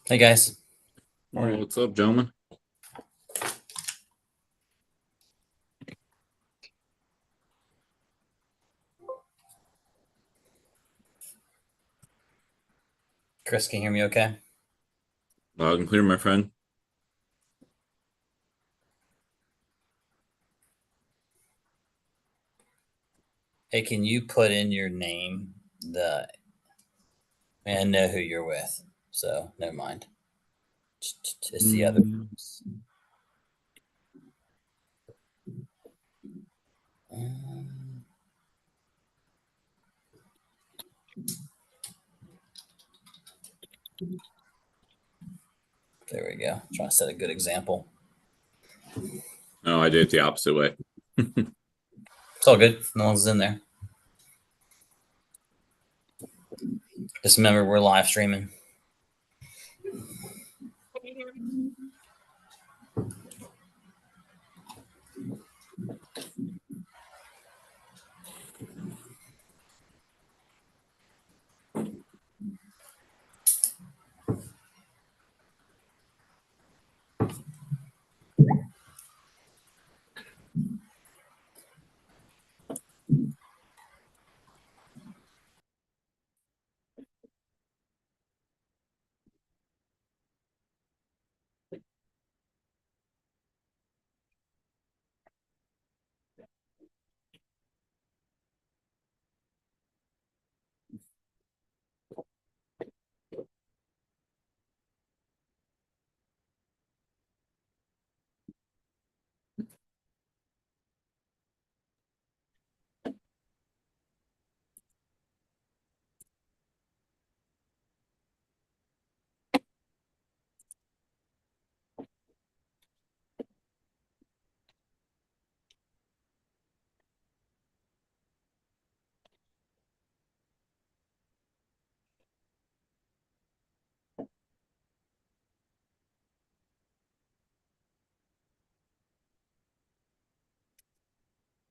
Hey guys. All right, what's up, gentlemen? Chris, can you hear me okay? Loud and clear, my friend. Hey, can you put in your name? I know who you're with, so never mind. It's the other. There we go. Trying to set a good example. No, I did it the opposite way. It's all good. No one's in there. Just remember, we're live streaming.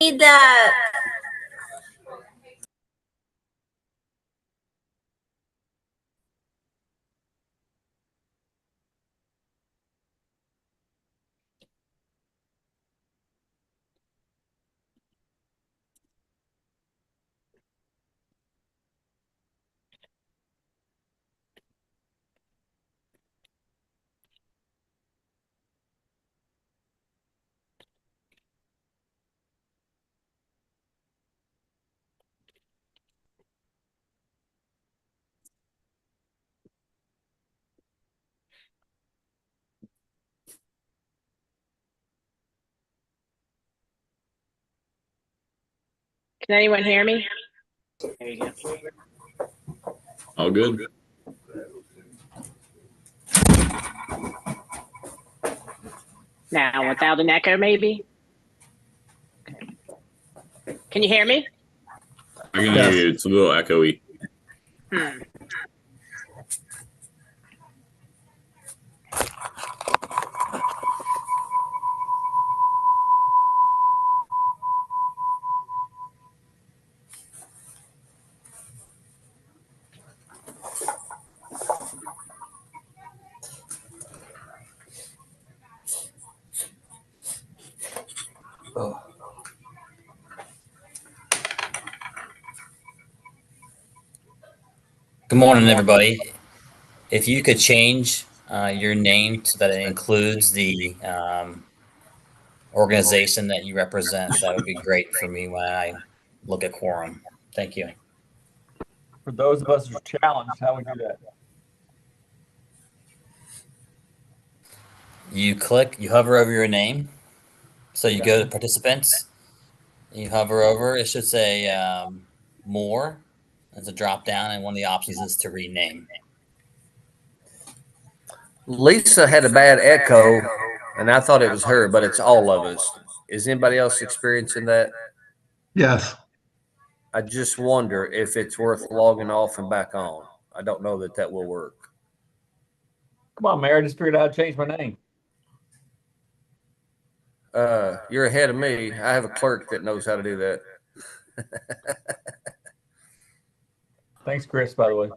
Need that. Can anyone hear me? There you go. All good. Now, without an echo, maybe? Okay. Can you hear me? I can hear you. It's a little echoey. Good morning, everybody. If you could change your name so that it includes the organization that you represent, that would be great for me when I look at quorum. Thank you. For those of us who are challenged, how would we do that? You hover over your name. So you go to participants, you hover over, it should say more. There's a drop down, and one of the options is to rename. Lisa had a bad echo, and I thought it was her, but it's all of us. Is anybody else experiencing that? Yes. I just wonder if it's worth logging off and back on. I don't know that that will work. Come on, Mayor. I just figured out how to change my name. You're ahead of me. I have a clerk that knows how to do that. Thanks, Chris, by the way.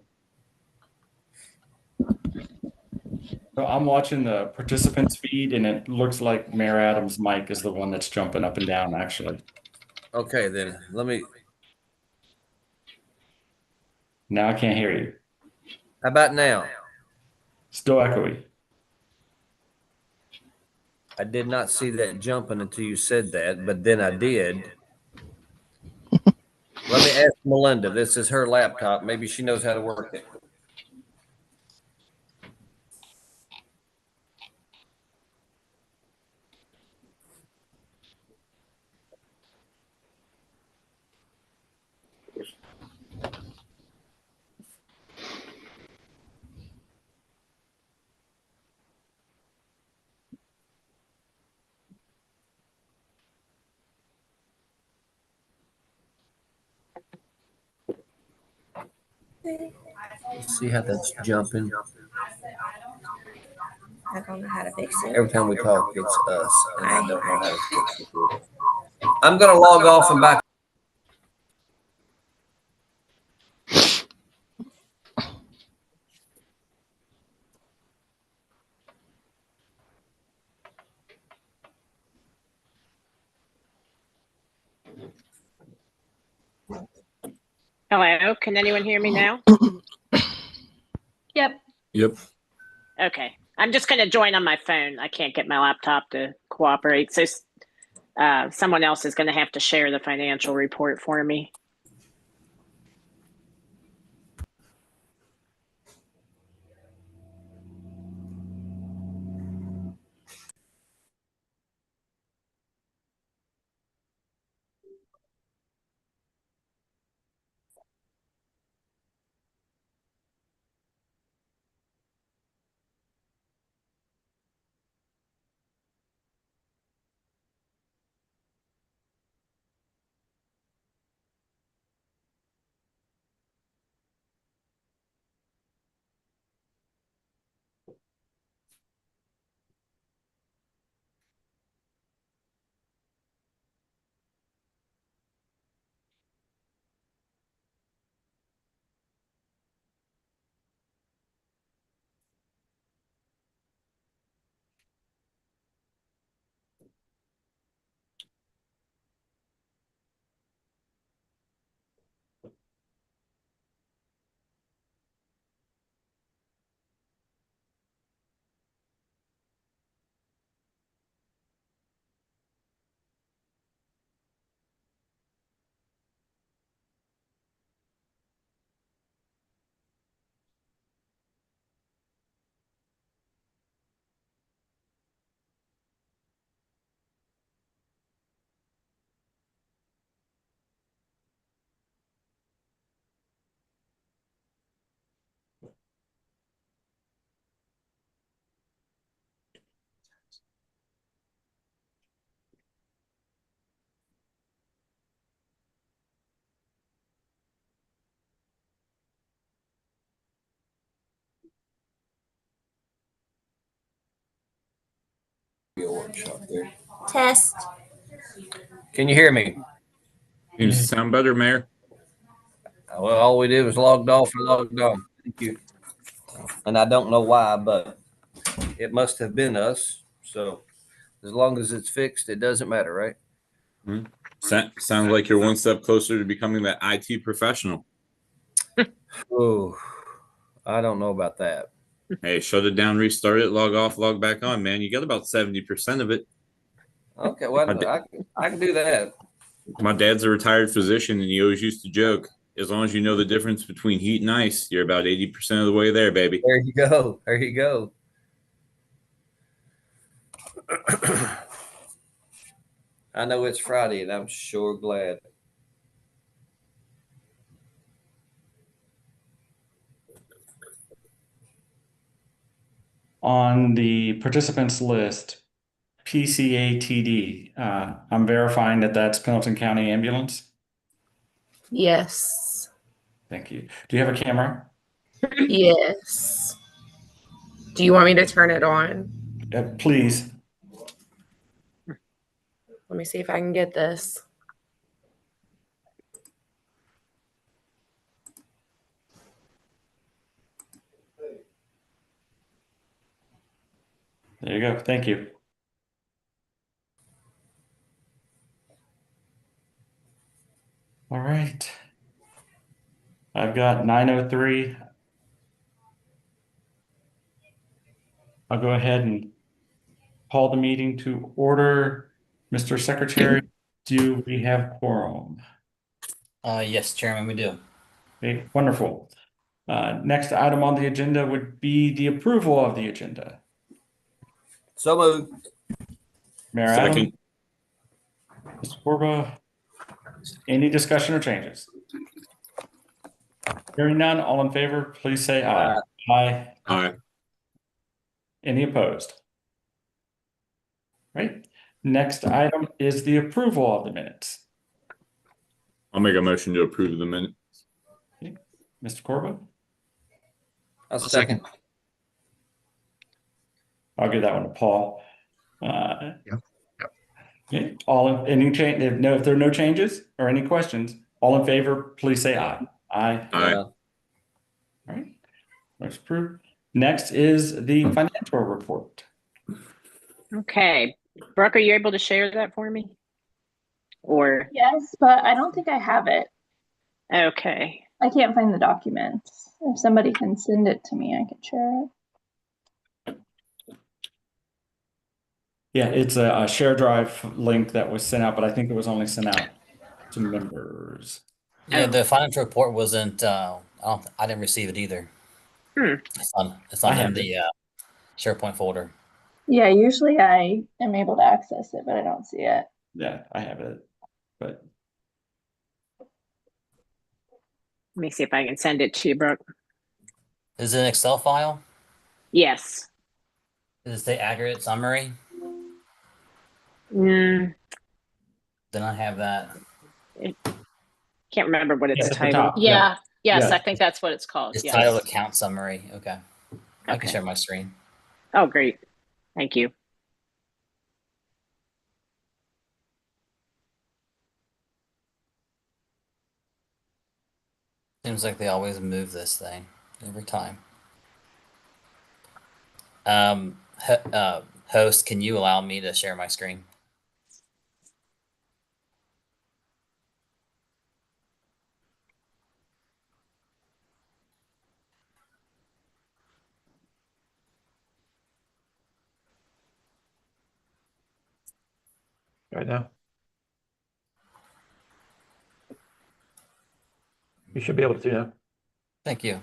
So I'm watching the participants feed, and it looks like Mayor Adams' mic is the one that's jumping up and down, actually. Okay, then let me. Now I can't hear you. How about now? Still echoey. I did not see that jumping until you said that, but then I did. Let me ask Melinda. This is her laptop. Maybe she knows how to work it. See how that's jumping? I don't know how to fix it. Every time we talk, it's us, and I don't know how to fix it. I'm gonna log off and back. Hello, can anyone hear me now? Yep. Yep. Okay, I'm just going to join on my phone. I can't get my laptop to cooperate, so someone else is going to have to share the financial report for me. Test. Can you hear me? Seems to sound better, Mayor. Well, all we did was logged off and logged on. Thank you. And I don't know why, but it must have been us. So as long as it's fixed, it doesn't matter, right? Sounds like you're one step closer to becoming that IT professional. Oh, I don't know about that. Hey, shut it down, restart it, log off, log back on, man. You got about 70% of it. Okay, well, I can do that. My dad's a retired physician, and he always used to joke, as long as you know the difference between heat and ice, you're about 80% of the way there, baby. There you go. There you go. I know it's Friday, and I'm sure glad. On the participants list, PCATD, I'm verifying that that's Pendleton County Ambulance. Yes. Thank you. Do you have a camera? Yes. Do you want me to turn it on? Please. Let me see if I can get this. There you go. Thank you. All right. I've got 9:03. I'll go ahead and call the meeting to order. Mr. Secretary, do we have quorum? Yes, Chairman, we do. Okay, wonderful. Next item on the agenda would be the approval of the agenda. So moved. Mayor Second. Adams, Mr. Corba, any discussion or changes? Hearing none, all in favor, please say aye. Aye. Aye. Any opposed? Right. Next item is the approval of the minutes. I'll make a motion to approve the minute. Mr. Corba, I'll second. I'll give that one to Paul. Yep. Okay. If there are no changes or any questions, all in favor, please say aye. Aye. Aye. All right. That's approved. Next is the financial report. Okay. Brooke, are you able to share that for me? Or, Yes, but I don't think I have it. okay. I can't find the documents. If somebody can send it to me, I can share it. Yeah, it's a share drive link that was sent out, but I think it was only sent out to members. Yeah, the financial report wasn't. I didn't receive it either. It's I not have in the SharePoint folder. Yeah, usually I am able to access it, but I don't see it. Yeah, I have it, but Let me see if I can send it to you, Brooke. Is it an Excel file? Yes. Does it say aggregate summary? Mm, Then I have that. can't remember what it's yes, at the titled. top. Yeah. Yes, Yeah. I think that's what it's called. It's Yes. titled account summary. Okay. I can Okay. share my screen. Oh, great. Thank you. Seems like they always move this thing every time. Host, can you allow me to share my screen? Right now. You should be able to now. Thank you.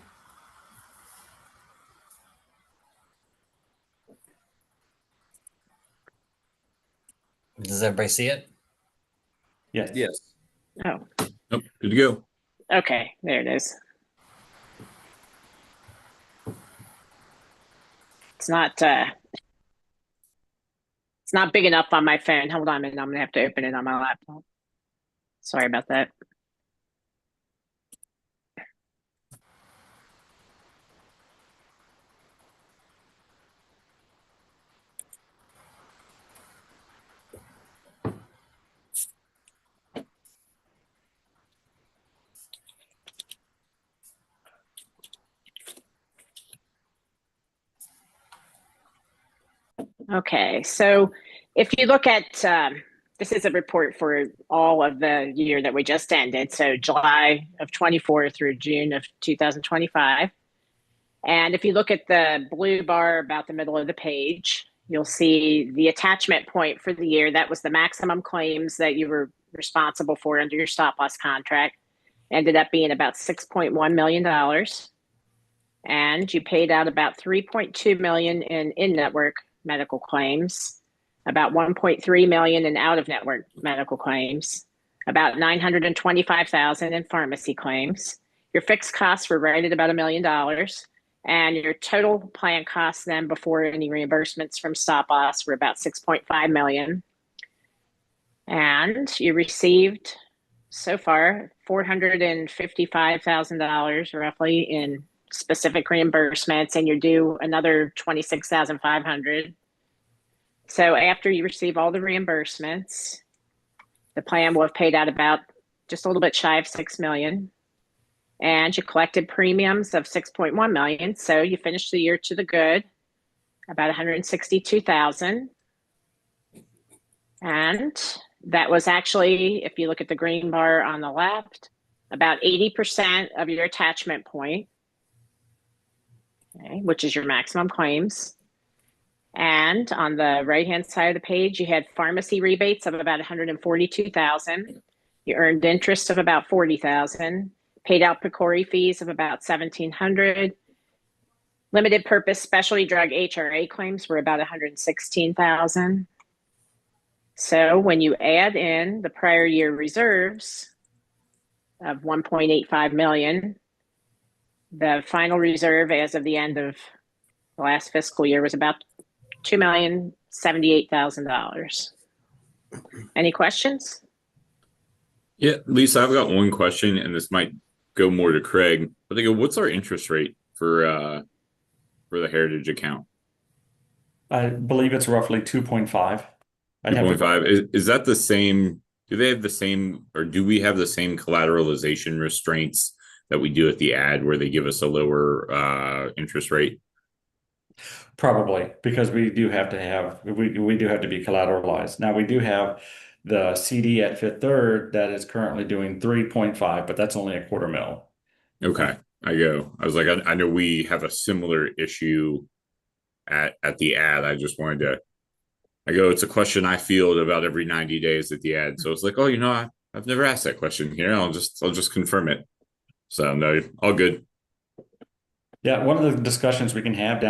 Does everybody see it? Yes. Yes. Oh, Nope. Good to go. okay. There it is. It's not big enough on my phone. Hold on a minute. I'm gonna have to open it on my laptop. Sorry about that. Okay, so if you look at this is a report for all of the year that we just ended, so July of 24 through June of 2025. And if you look at the blue bar about the middle of the page, you'll see the attachment point for the year. That was the maximum claims that you were responsible for under your stop loss contract. Ended up being about $6.1 million. And you paid out about $3.2 million in in-network medical claims, about $1.3 million in out-of-network medical claims, about $925,000 in pharmacy claims. Your fixed costs were right at about $1 million, and your total plan costs then before any reimbursements from stop loss were about $6.5 million. And you received so far $455,000 roughly in specific reimbursements, and you're due another $26,500. So after you receive all the reimbursements, the plan will have paid out about just a little bit shy of $6 million, and you collected premiums of $6.1 million. So you finished the year to the good. about 162,000. And that was actually, if you look at the green bar on the left, about 80% of your attachment point, okay, which is your maximum claims. And on the right-hand side of the page, you had pharmacy rebates of about 142,000. You earned interest of about 40,000, paid out PCORI fees of about 1,700. Limited purpose specialty drug HRA claims were about 116,000. So when you add in the prior year reserves of 1.85 million, the final reserve as of the end of the last fiscal year was about $2,078,000. Any questions? Yeah, Lisa, I've got one question, and this might go more to Craig. But they go, what's our interest rate for the Heritage account? I believe it's roughly 2.5. 2.5. Is that the same? Do they have the same, or do we have the same collateralization restraints that we do at the ad, where they give us a lower interest rate? Probably, because we do have to be collateralized. Now we do have the CD at Fifth Third that is currently doing 3.5, but that's only a quarter mil. Okay, I was like, I know we have a similar issue at the ad. I just wanted to. It's a question I field about every 90 days at the ad. So it's like, I've never asked that question here. I'll just confirm it. So no, all good. Yeah, one of the discussions we can have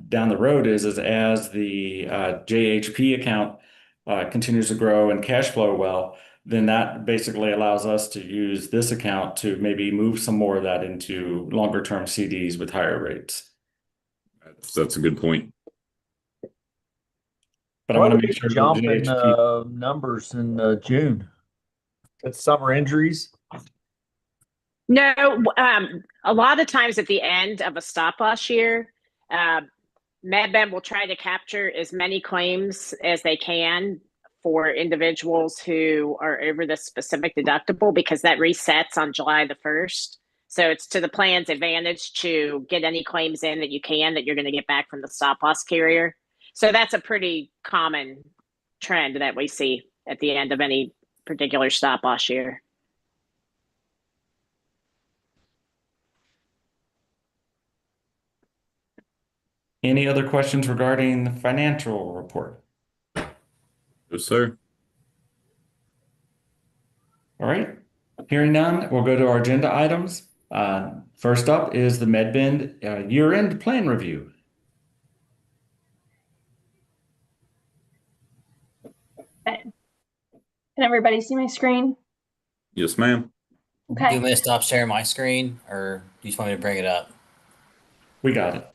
down the road is as the JHP account continues to grow and cash flow well, then that basically allows us to use this account to maybe move some more of that into longer term CDs with higher rates. That's a good point. But I want to make sure jump in numbers in June. It's summer injuries. No, a lot of times at the end of a stop loss year, MedBen will try to capture as many claims as they can for individuals who are over the specific deductible, because that resets on July the 1st. So it's to the plan's advantage to get any claims in that you can that you're going to get back from the stop loss carrier. So that's a pretty common trend that we see at the end of any particular stop loss year. Any other questions regarding the financial report? Yes, sir. All right. Hearing none, we'll go to our agenda items. First up is the MedBen year-end plan review. Can everybody see my screen? Yes, ma'am. Do Okay. you want me to stop sharing my screen, or do you just want me to bring it up? We got it.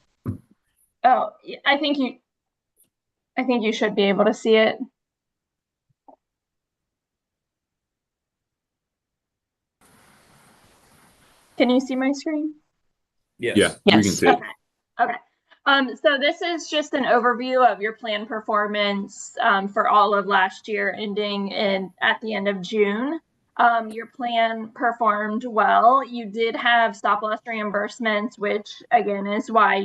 Oh, I think you should be able to see it. Can you see my screen? Yes. Yeah, we can see it. Okay. So this is just an overview of your plan performance for all of last year, ending at the end of June. Your plan performed well. You did have stop loss reimbursements, which again is why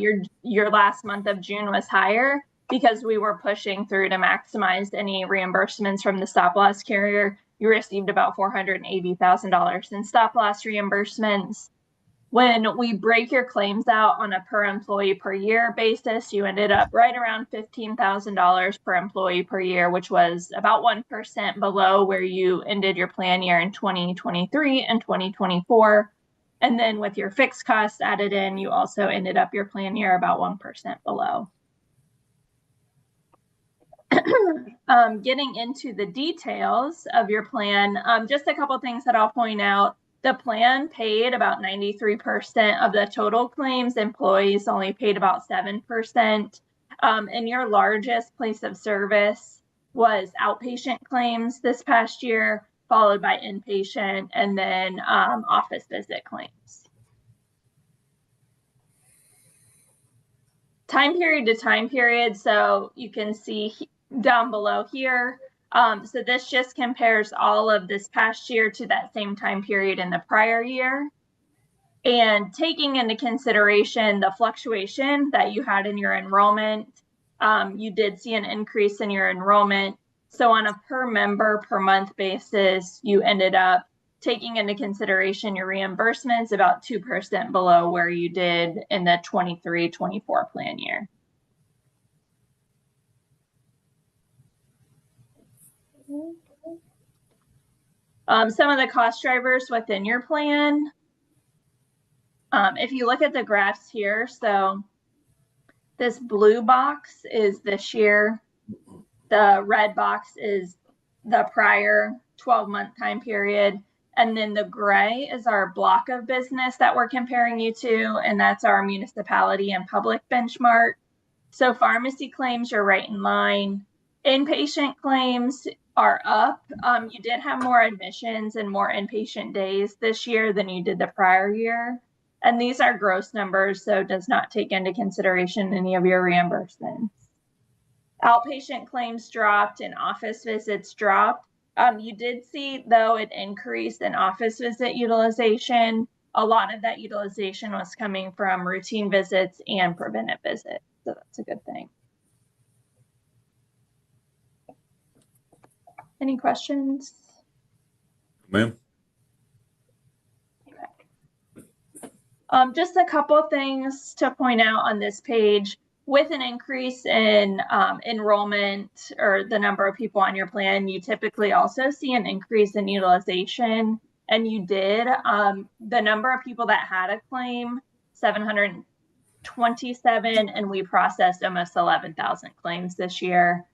your last month of June was higher, because we were pushing through to maximize any reimbursements from the stop loss carrier. You received about $480,000 in stop loss reimbursements. When we break your claims out on a per employee per year basis, you ended up right around $15,000 per employee per year, which was about 1% below where you ended your plan year in 2023 and 2024. And then with your fixed costs added in, you also ended up your plan year about 1% below. Getting into the details of your plan, just a couple things that I'll point out. The plan paid about 93% of the total claims. Employees only paid about 7%. And your largest place of service was outpatient claims this past year, followed by inpatient, and then office visit claims. Time period to time period. So you can see down below here. So this just compares all of this past year to that same time period in the prior year. And taking into consideration the fluctuation that you had in your enrollment you did see an increase in your enrollment. So on a per member per month basis, you ended up taking into consideration your reimbursements about 2% below where you did in the 23-24 plan year. Some of the cost drivers within your plan. If you look at the graphs here, so this blue box is this year. The red box is the prior 12-month time period. And then the gray is our block of business that we're comparing you to, and that's our municipality and public benchmark. So pharmacy claims are right in line. Inpatient claims are up. You did have more admissions and more inpatient days this year than you did the prior year. And these are gross numbers, so it does not take into consideration any of your reimbursements. Outpatient claims dropped and office visits dropped. You did see, though, an increase in office visit utilization. A lot of that utilization was coming from routine visits and preventive visits, so that's a good thing. Any questions? Ma'am? Just a couple things to point out on this page. With an increase in enrollment or the number of people on your plan, you typically also see an increase in utilization. And you did. The number of people that had a claim, 727, and we processed almost 11,000 claims this year.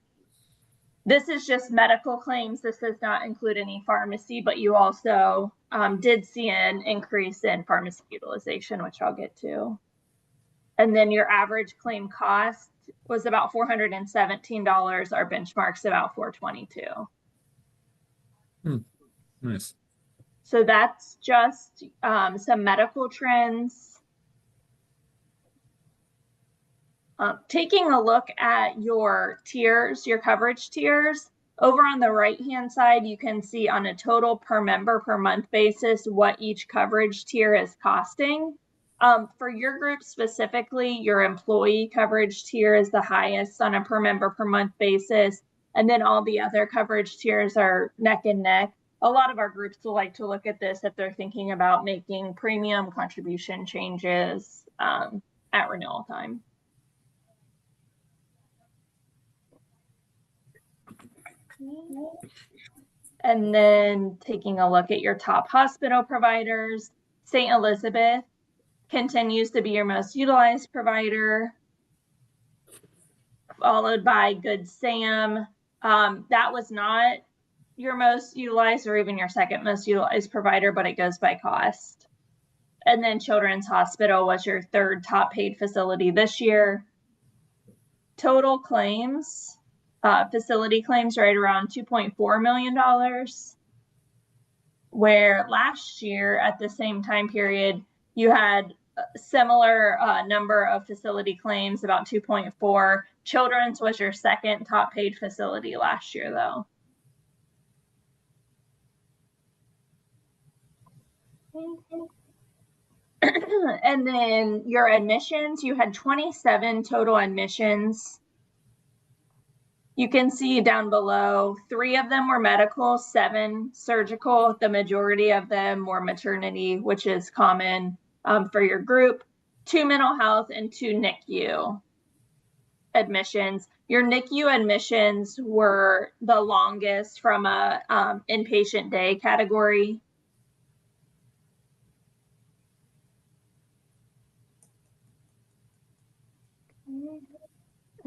This is just medical claims. This does not include any pharmacy, but you also did see an increase in pharmacy utilization, which I'll get to. And then your average claim cost was about $417. Our benchmark's about $422. Nice. So that's just some medical trends. Taking a look at your tiers, your coverage tiers, over on the right-hand side, you can see on a total per member per month basis what each coverage tier is costing. For your group specifically, your employee coverage tier is the highest on a per member per month basis. And then all the other coverage tiers are neck and neck. A lot of our groups will like to look at this if they're thinking about making premium contribution changes at renewal time. And then taking a look at your top hospital providers, St. Elizabeth continues to be your most utilized provider, followed by Good Sam. That was not your most utilized or even your second most utilized provider, but it goes by cost. And then Children's Hospital was your third top paid facility this year. Total claims, facility claims right around $2.4 million, where last year at the same time period, you had a similar number of facility claims, about 2.4. Children's was your second top paid facility last year, though. And then your admissions, you had 27 total admissions. You can see down below, 3 of them were medical, 7 surgical. The majority of them were maternity, which is common for your group. 2 mental health and 2 NICU admissions. Your NICU admissions were the longest from a inpatient day category.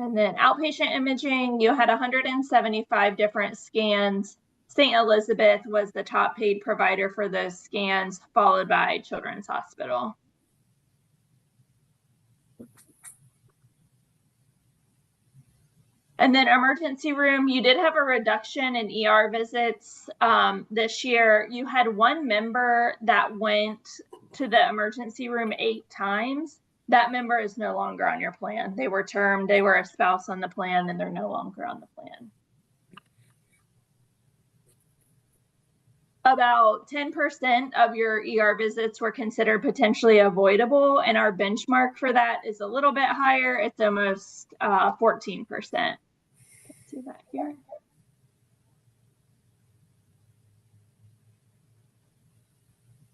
And then outpatient imaging, you had 175 different scans. St. Elizabeth was the top paid provider for those scans, followed by Children's Hospital. And then emergency room, you did have a reduction in ER visits this year. You had 1 member that went to the emergency room 8 times. That member is no longer on your plan. They were termed, they were a spouse on the plan, and they're no longer on the plan. About 10% of your ER visits were considered potentially avoidable, and our benchmark for that is a little bit higher. It's almost 14%. See that here.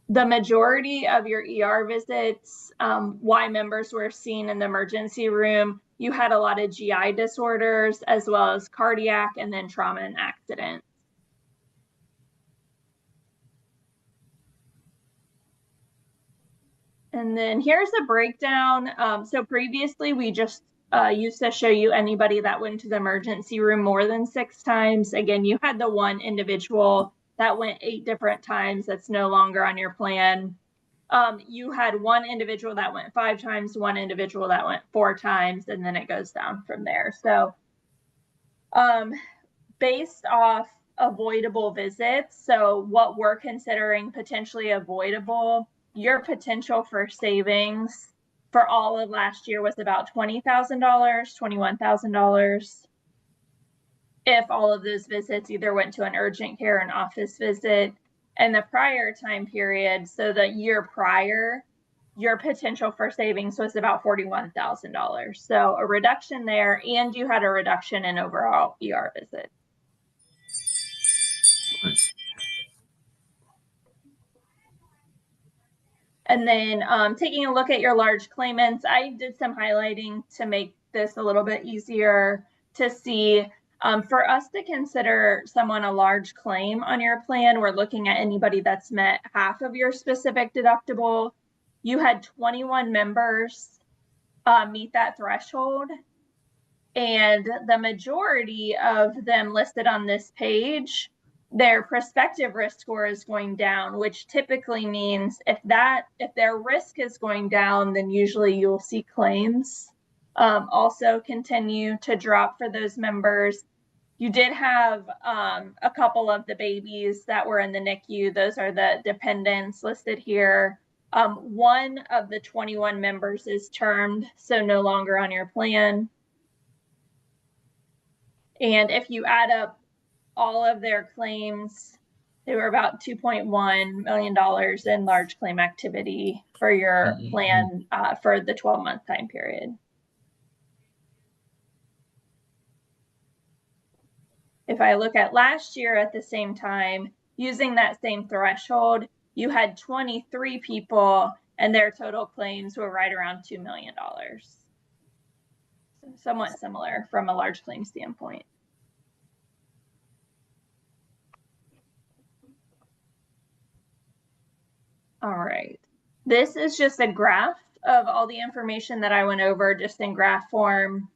The majority of your ER visits, why members were seen in the emergency room, you had a lot of GI disorders as well as cardiac and then trauma and accidents. And then here's a breakdown. So previously we just used to show you anybody that went to the emergency room more than 6 times. Again, you had the one individual that went 8 different times. That's no longer on your plan. You had one individual that went 5 times, one individual that went 4 times, and then it goes down from there. So based off avoidable visits, so what we're considering potentially avoidable, your potential for savings for all of last year was about $20,000, $21,000. If all of those visits either went to an urgent care or an office visit. And the prior time period, so the year prior, your potential for savings was about $41,000. So a reduction there, and you had a reduction in overall ER visits. Nice. And then taking a look at your large claimants, I did some highlighting to make this a little bit easier to see. For us to consider someone a large claim on your plan, we're looking at anybody that's met half of your specific deductible. You had 21 members meet that threshold. And the majority of them listed on this page, their prospective risk score is going down, which typically means if their risk is going down, then usually you'll see claims also continue to drop for those members. You did have a couple of the babies that were in the NICU. Those are the dependents listed here. One of the 21 members is termed, so no longer on your plan. And if you add up all of their claims, they were about $2.1 million in large claim activity for your plan for the 12-month time period. If I look at last year at the same time, using that same threshold, you had 23 people and their total claims were right around $2 million. So somewhat similar from a large claim standpoint. All right. This is just a graph of all the information that I went over just in graph form.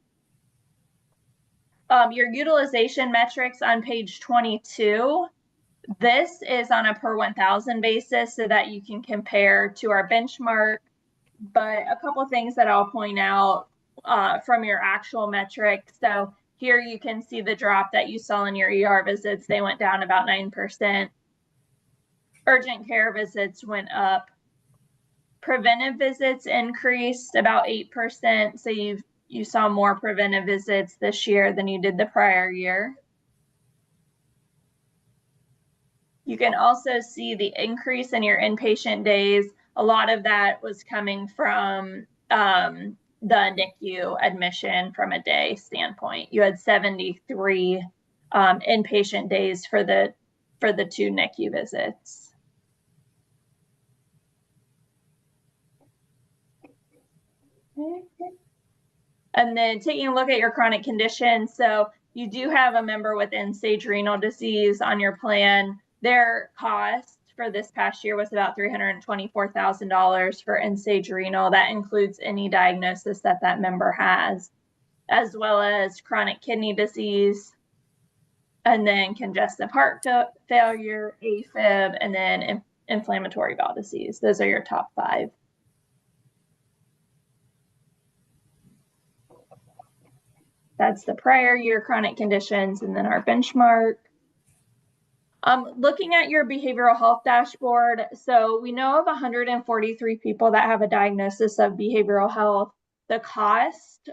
Your utilization metrics on page 22, this is on a per 1,000 basis so that you can compare to our benchmark. But a couple of things that I'll point out from your actual metrics. So here you can see the drop that you saw in your ER visits. They went down about 9%. Urgent care visits went up. Preventive visits increased about 8%. So you saw more preventive visits this year than you did the prior year. You can also see the increase in your inpatient days. A lot of that was coming from the NICU admission from a day standpoint. You had 73 inpatient days for the 2 NICU visits. And then taking a look at your chronic conditions. So you do have a member with end-stage renal disease on your plan. Their cost for this past year was about $324,000 for end-stage renal. That includes any diagnosis that that member has, as well as chronic kidney disease, and then congestive heart failure, AFib, and then inflammatory bowel disease. Those are your top 5. That's the prior year chronic conditions, and then our benchmark. Looking at your behavioral health dashboard, so we know of 143 people that have a diagnosis of behavioral health. The cost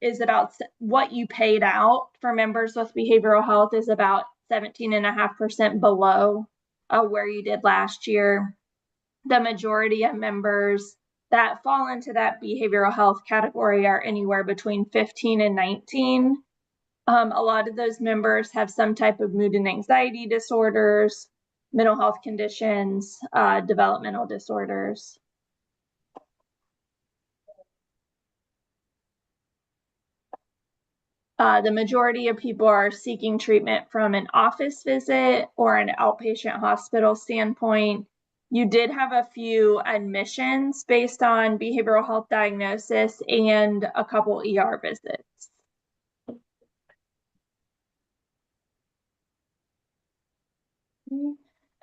is about what you paid out for members with behavioral health is about 17.5% below where you did last year. The majority of members that fall into that behavioral health category are anywhere between 15 and 19. A lot of those members have some type of mood and anxiety disorders, mental health conditions, developmental disorders. The majority of people are seeking treatment from an office visit or an outpatient hospital standpoint. You did have a few admissions based on behavioral health diagnosis and a couple ER visits.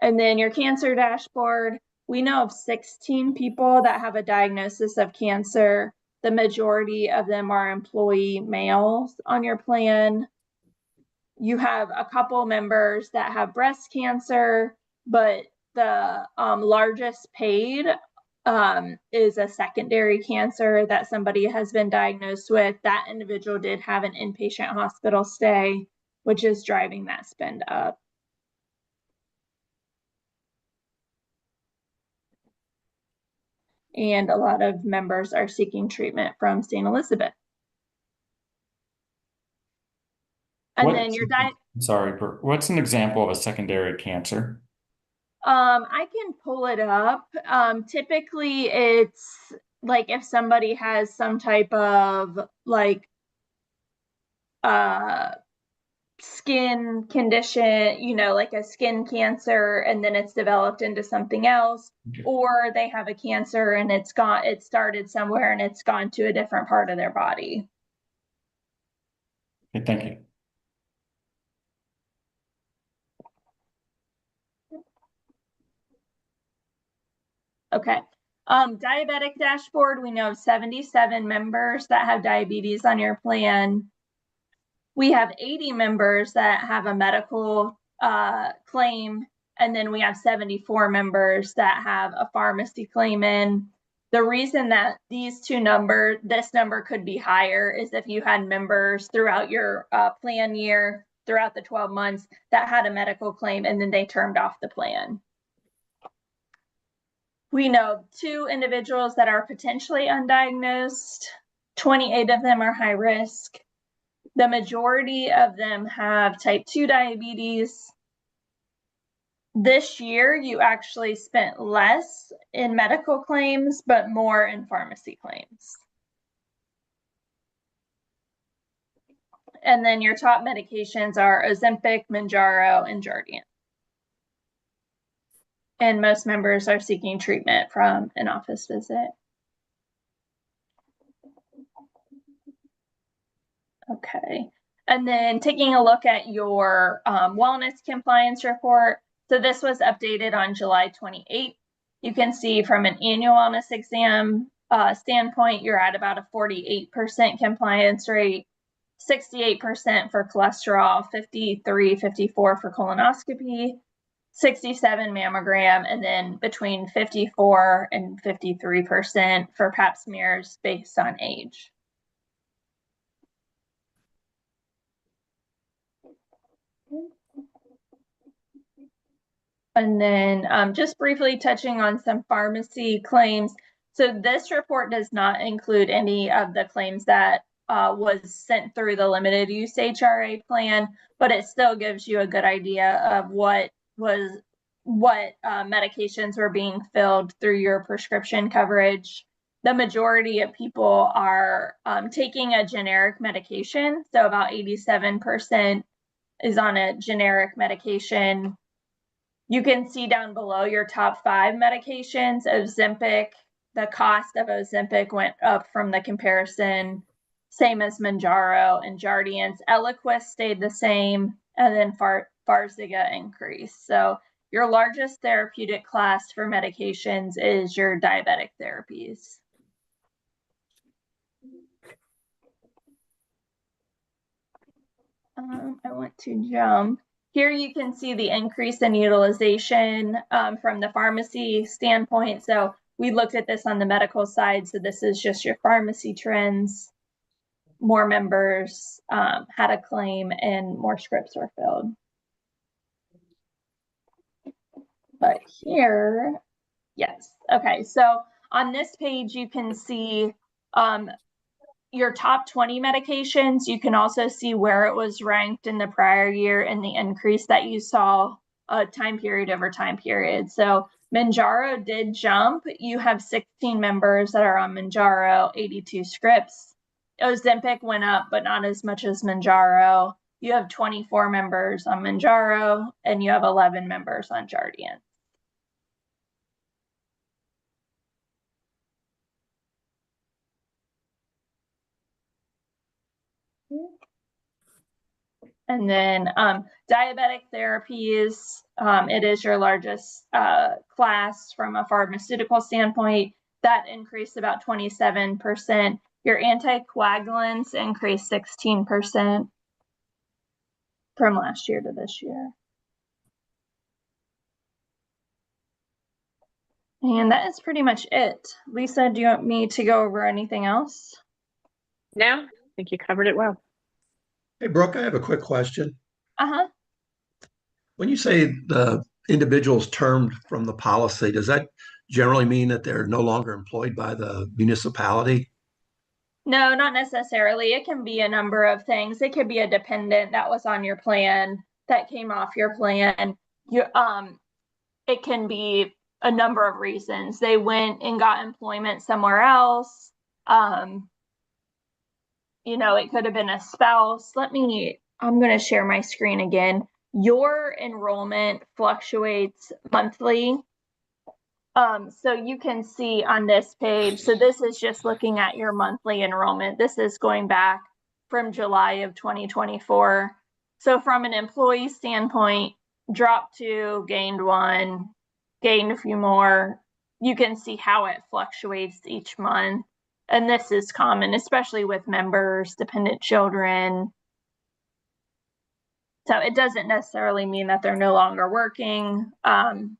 And then your cancer dashboard, we know of 16 people that have a diagnosis of cancer. The majority of them are employee males on your plan. You have a couple members that have breast cancer, but the largest paid is a secondary cancer that somebody has been diagnosed with. That individual did have an inpatient hospital stay, which is driving that spend up. And a lot of members are seeking treatment from St. Elizabeth. And then your diet. Sorry, what's an example of a secondary cancer? I can pull it up. Typically it's like if somebody has some type of like skin condition, you know, like a skin cancer, and then it's developed into something else, or they have a cancer and it started somewhere and it's gone to a different part of their body. Okay, thank you. Okay. Diabetic dashboard, we know of 77 members that have diabetes on your plan. We have 80 members that have a medical claim, and then we have 74 members that have a pharmacy claim in. The reason that this number could be higher is if you had members throughout your plan year, throughout the 12 months that had a medical claim and then they turned off the plan. We know 2 individuals that are potentially undiagnosed. 28 of them are high risk. The majority of them have type 2 diabetes. This year, you actually spent less in medical claims, but more in pharmacy claims. And then your top medications are Ozempic, Mounjaro, and Jardiance. And most members are seeking treatment from an office visit. Okay. And then taking a look at your wellness compliance report. So this was updated on July 28th. You can see from an annual wellness exam standpoint, you're at about a 48% compliance rate, 68% for cholesterol, 53, 54 for colonoscopy, 67 mammogram, and then between 54 and 53% for pap smears based on age. And then just briefly touching on some pharmacy claims. So this report does not include any of the claims that was sent through the limited use HRA plan, but it still gives you a good idea of what medications were being filled through your prescription coverage. The majority of people are taking a generic medication. So about 87% is on a generic medication. You can see down below your top 5 medications. Ozempic, the cost of Ozempic went up from the comparison, same as Mounjaro and Jardiance. Eliquis stayed the same, and then Farxiga increased. So your largest therapeutic class for medications is your diabetic therapies. I want to jump. Here you can see the increase in utilization from the pharmacy standpoint. So we looked at this on the medical side. So this is just your pharmacy trends. More members had a claim and more scripts were filled. But here, yes. Okay, so on this page, you can see your top 20 medications. You can also see where it was ranked in the prior year and the increase that you saw time period over time period. So Manjaro did jump. You have 16 members that are on Manjaro, 82 scripts. Ozempic went up, but not as much as Manjaro. You have 24 members on Manjaro, and you have 11 members on Jardiance. And then diabetic therapies, it is your largest class from a pharmaceutical standpoint. That increased about 27%. Your anticoagulants increased 16% from last year to this year. And that is pretty much it. Lisa, do you want me to go over anything else? No, I think you covered it well. Hey, Brooke, I have a quick question. Uh-huh. When you say the individuals termed from the policy, does that generally mean that they're no longer employed by the municipality? No, not necessarily. It can be a number of things. It could be a dependent that was on your plan that came off your plan. It can be a number of reasons. They went and got employment somewhere else. It could have been a spouse. I'm going to share my screen again. Your enrollment fluctuates monthly. So you can see on this page, so this is just looking at your monthly enrollment. This is going back from July of 2024. So from an employee standpoint, dropped 2, gained 1, gained a few more. You can see how it fluctuates each month. And this is common, especially with members, dependent children. So it doesn't necessarily mean that they're no longer working. Could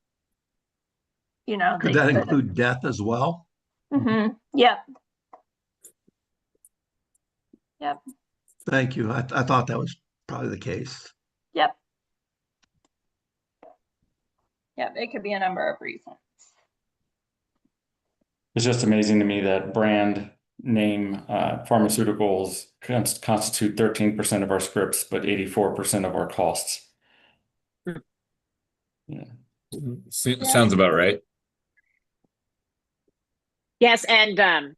that include death as well? Mm-hmm. Yep. Yep. Thank you. I thought that was probably the case. Yep. Yep. It could be a number of reasons. It's just amazing to me that brand name pharmaceuticals constitute 13% of our scripts, but 84% of our costs. Yeah. Sounds about right. Yes, and at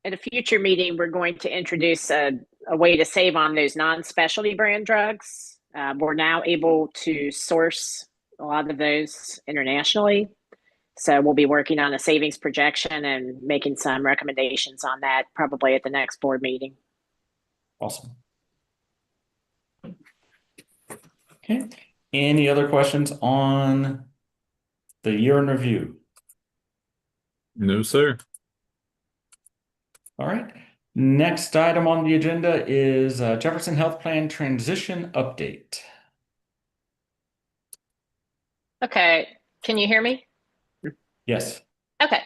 a future meeting, we're going to introduce a way to save on those non-specialty brand drugs. We're now able to source a lot of those internationally. So we'll be working on a savings projection and making some recommendations on that probably at the next board meeting. Awesome. Okay. Any other questions on the year in review? No, sir. All right. Next item on the agenda is Jefferson Health Plan transition update. Okay. Can you hear me? Yes. Okay.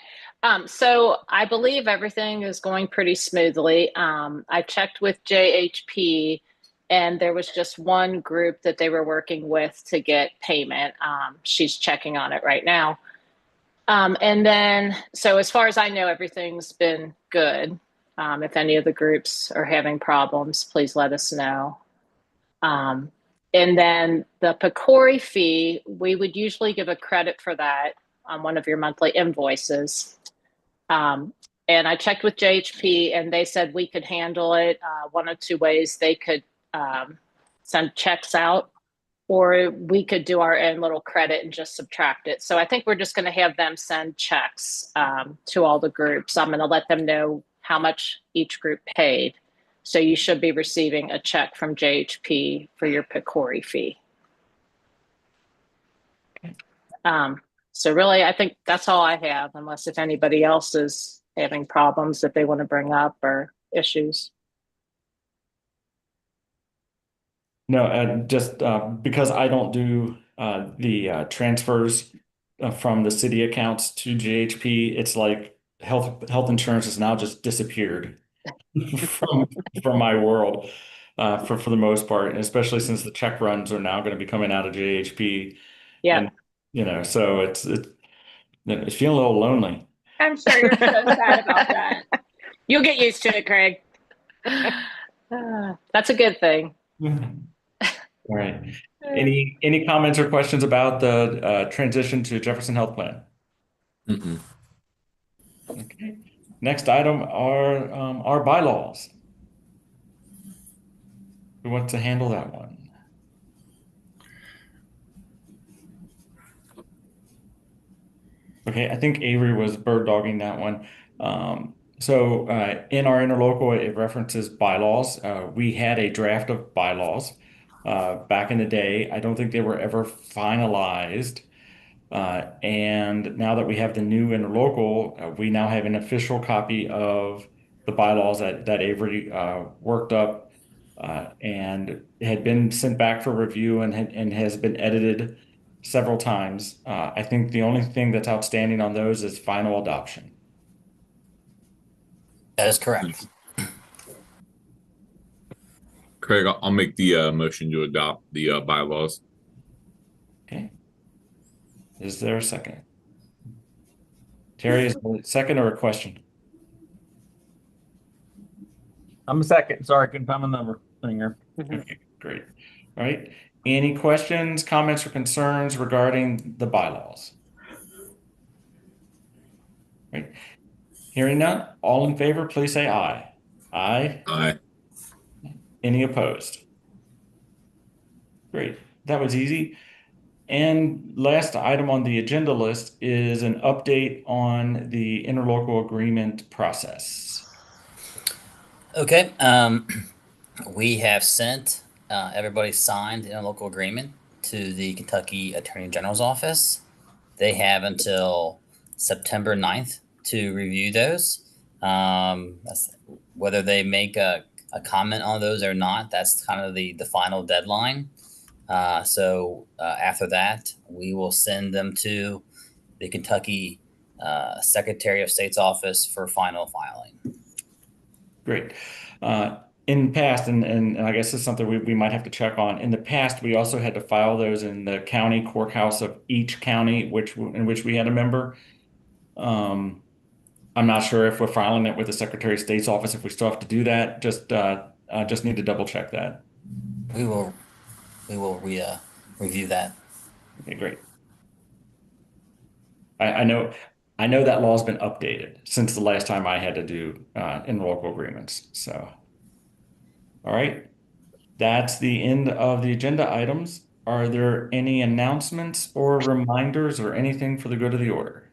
So I believe everything is going pretty smoothly. I checked with JHP and there was just one group that they were working with to get payment. She's checking on it right now. And then, so as far as I know, everything's been good. If any of the groups are having problems, please let us know. And then the PCORI fee, we would usually give a credit for that on one of your monthly invoices. And I checked with JHP and they said we could handle it one of two ways. They could send checks out, or we could do our own little credit and just subtract it. So I think we're just going to have them send checks to all the groups. I'm going to let them know how much each group paid. So you should be receiving a check from JHP for your PCORI fee. Okay. So really, I think that's all I have, unless if anybody else is having problems that they want to bring up or issues. No, just because I don't do the transfers from the city accounts to JHP, it's like health insurance has now just disappeared from my world for the most part, and especially since the check runs are now going to be coming out of JHP. Yeah. And So it's feeling a little lonely. I'm sure you're so sad about that. You'll get used to it, Craig. That's a good thing. All right. Any comments or questions about the transition to Jefferson Health Plan? Mm-mm. Okay. Next item are our bylaws. Who wants to handle that one? Okay, I think Avery was bird dogging that one. So in our interlocal, it references bylaws. We had a draft of bylaws back in the day. I don't think they were ever finalized. And now that we have the new interlocal, we now have an official copy of the bylaws that Avery worked up and had been sent back for review and has been edited several times. I think the only thing that's outstanding on those is final adoption. That is correct. Craig, I'll make the motion to adopt the bylaws. Okay. Is there a second? Terry, is there a second or a question? I'm a second. Sorry, couldn't find my number thing here. Okay, great. All right. Any questions, comments, or concerns regarding the bylaws? Right. Hearing none, all in favor, please say aye. Aye. Aye. Any opposed? Great. That was easy. And last item on the agenda list is an update on the interlocal agreement process. Okay. We have sent everybody signed in a local agreement to the Kentucky Attorney General's office. They have until September 9th to review those. Whether they make a comment on those or not, that's kind of the final deadline. So after that, we will send them to the Kentucky Secretary of State's office for final filing. Great. In the past, and I guess it's something we might have to check on. In the past, we also had to file those in the county courthouse of each county in which we had a member. I'm not sure if we're filing it with the Secretary of State's office, if we still have to do that. Just need to double check that. We will review that. Okay, great. I know that law's been updated since the last time I had to do interlocal agreements. So, all right, that's the end of the agenda items. Are there any announcements or reminders or anything for the good of the order?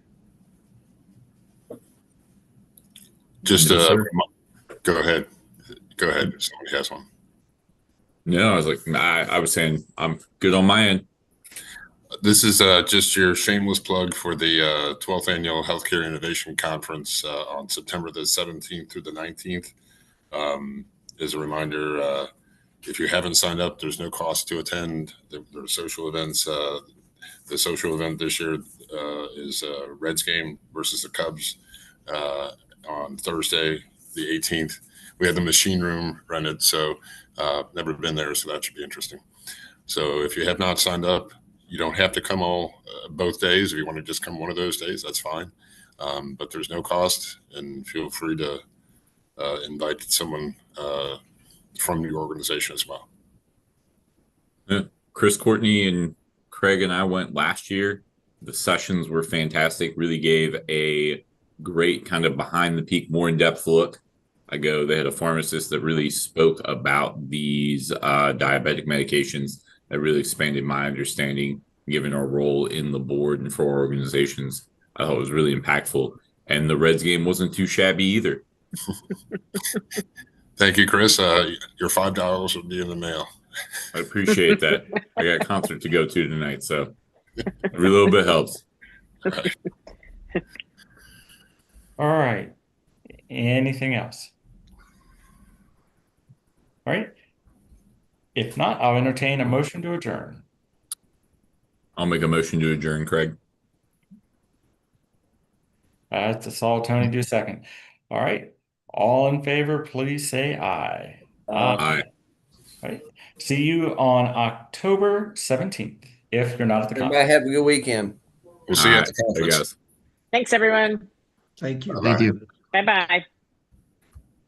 Just No, sir. go ahead. Go ahead. Somebody has one. No, I was like, I was saying I'm good on my end. This is just your shameless plug for the 12th Annual Healthcare Innovation Conference on September the 17th through the 19th. As a reminder, if you haven't signed up, there's no cost to attend. There are social events. The social event this year is Reds game versus the Cubs on Thursday, the 18th. We had the machine room rented, so never been there, so that should be interesting. So if you have not signed up, you don't have to come both days. If you want to just come one of those days, that's fine. But there's no cost, and feel free to invite someone from your organization as well. Yeah. Chris Courtney and Craig and I went last year. The sessions were fantastic, really gave a great kind of behind the peak, more in-depth look. They had a pharmacist that really spoke about these diabetic medications that really expanded my understanding, given our role in the board and for our organizations. I thought it was really impactful. And the Reds game wasn't too shabby either. Thank you, Chris. Your $5 will be in the mail. I appreciate that. I got a concert to go to tonight, so every little bit helps. All right. Anything else? All right. If not, I'll entertain a motion to adjourn. I'll make a motion to adjourn, Craig. I saw Tony do a second. All right. All in favor, please say aye. Aye. All right. See you on October 17th. if you're not at the conference. Everybody have a good weekend. We'll see you All at the right. Hey, conference. guys. Thanks, everyone. Thank you. Bye-bye. Bye-bye.